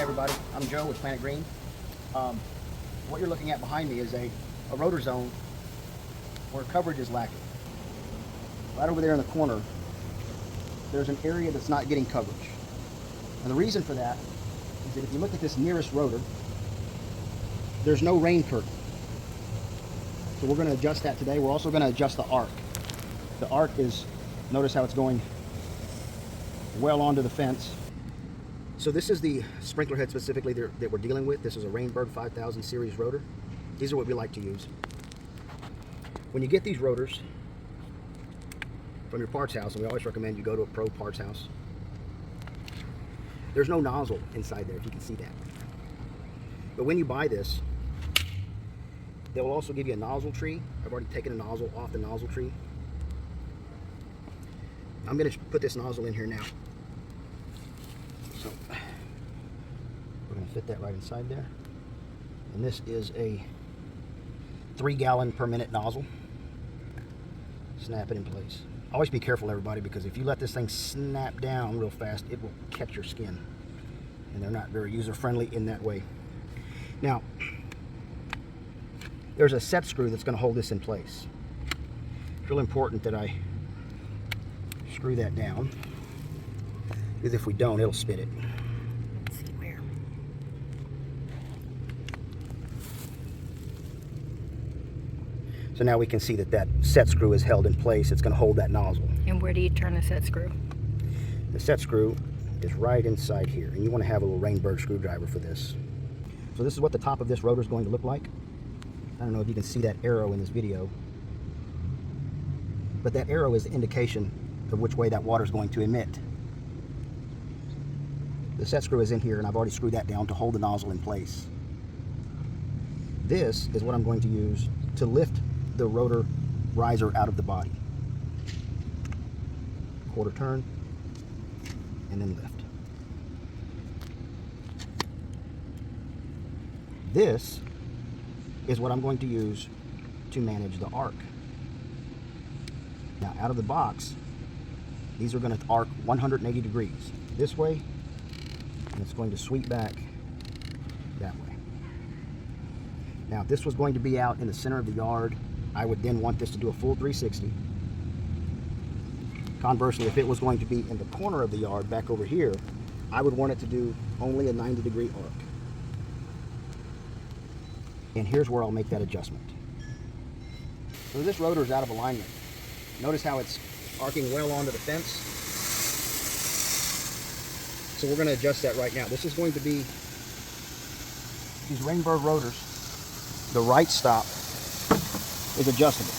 everybody. I'm Joe with Planet Green. What you're looking at behind me is a rotor zone where coverage is lacking. Right over there in the corner, there's an area that's not getting coverage. And the reason for that is that if you look at this nearest rotor, there's no rain curtain. So we're going to adjust that today. We're also going to adjust the arc. The arc is, notice how it's going well onto the fence. So this is the sprinkler head specifically that we're dealing with. This is a Rainbird 5000 series rotor. These are what we like to use. When you get these rotors from your parts house, and we always recommend you go to a pro parts house, there's no nozzle inside there, if you can see that. But when you buy this, they will also give you a nozzle tree. I've already taken a nozzle off the nozzle tree. I'm going to put this nozzle in here now. So we're going to fit that right inside there. And this is a 3 gallon per minute nozzle. Snap it in place. Always be careful, everybody, because if you let this thing snap down real fast, it will catch your skin. And they're not very user-friendly in that way. Now, there's a set screw that's going to hold this in place. It's real important that I screw that down, because if we don't, it'll spin it. Let's see where. So now we can see that set screw is held in place. It's going to hold that nozzle. And where do you turn the set screw? The set screw is right inside here, and you want to have a little Rainbird screwdriver for this. So this is what the top of this rotor is going to look like. I don't know if you can see that arrow in this video, but that arrow is the indication of which way that water is going to emit. The set screw is in here, and I've already screwed that down to hold the nozzle in place. This is what I'm going to use to lift the rotor riser out of the body. Quarter turn, and then lift. This is what I'm going to use to manage the arc. Now, out of the box, these are going to arc 180 degrees this way, and it's going to sweep back that way. Now, if this was going to be out in the center of the yard, I would then want this to do a full 360. Conversely, if it was going to be in the corner of the yard back over here, I would want it to do only a 90-degree arc. And here's where I'll make that adjustment. So this rotor is out of alignment. Notice how it's arcing well onto the fence. So we're going to adjust that right now. This is going to be these Rainbird rotors. The right stop is adjustable.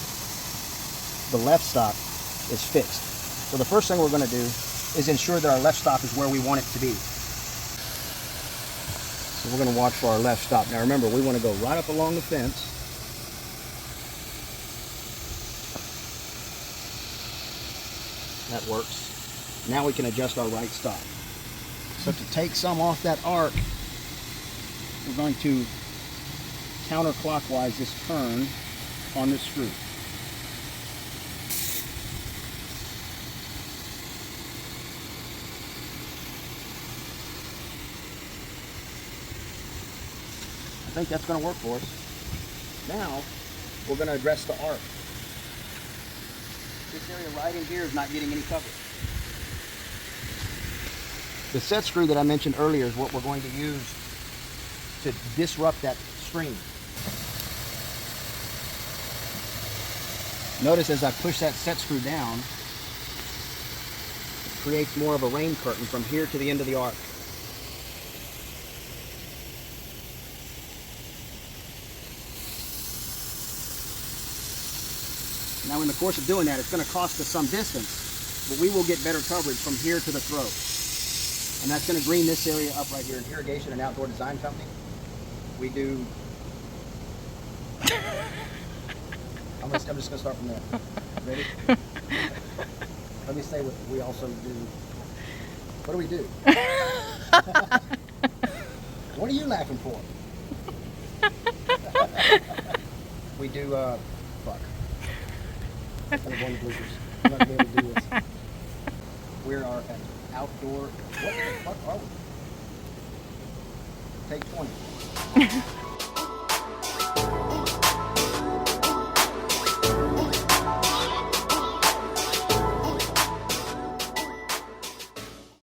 The left stop is fixed. So the first thing we're going to do is ensure that our left stop is where we want it to be. So we're going to watch for our left stop. Now remember, we want to go right up along the fence. That works. Now we can adjust our right stop. So to take some off that arc, we're going to counterclockwise this turn on this screw. I think that's going to work for us. Now, we're going to address the arc. This area right in here is not getting any coverage. The set screw that I mentioned earlier is what we're going to use to disrupt that stream. Notice as I push that set screw down, it creates more of a rain curtain from here to the end of the arc. Now in the course of doing that, it's going to cost us some distance, but we will get better coverage from here to the throat. And that's going to green this area up right here. In Irrigation and Outdoor Design Company, we do... I'm just going to start from there. Ready? Let me say what we also do. What do we do? What are you laughing for? We do, fuck. I'm going to go into bloopers. I'm not going to be able to do this. We are an outdoor, what the fuck are we? take 20.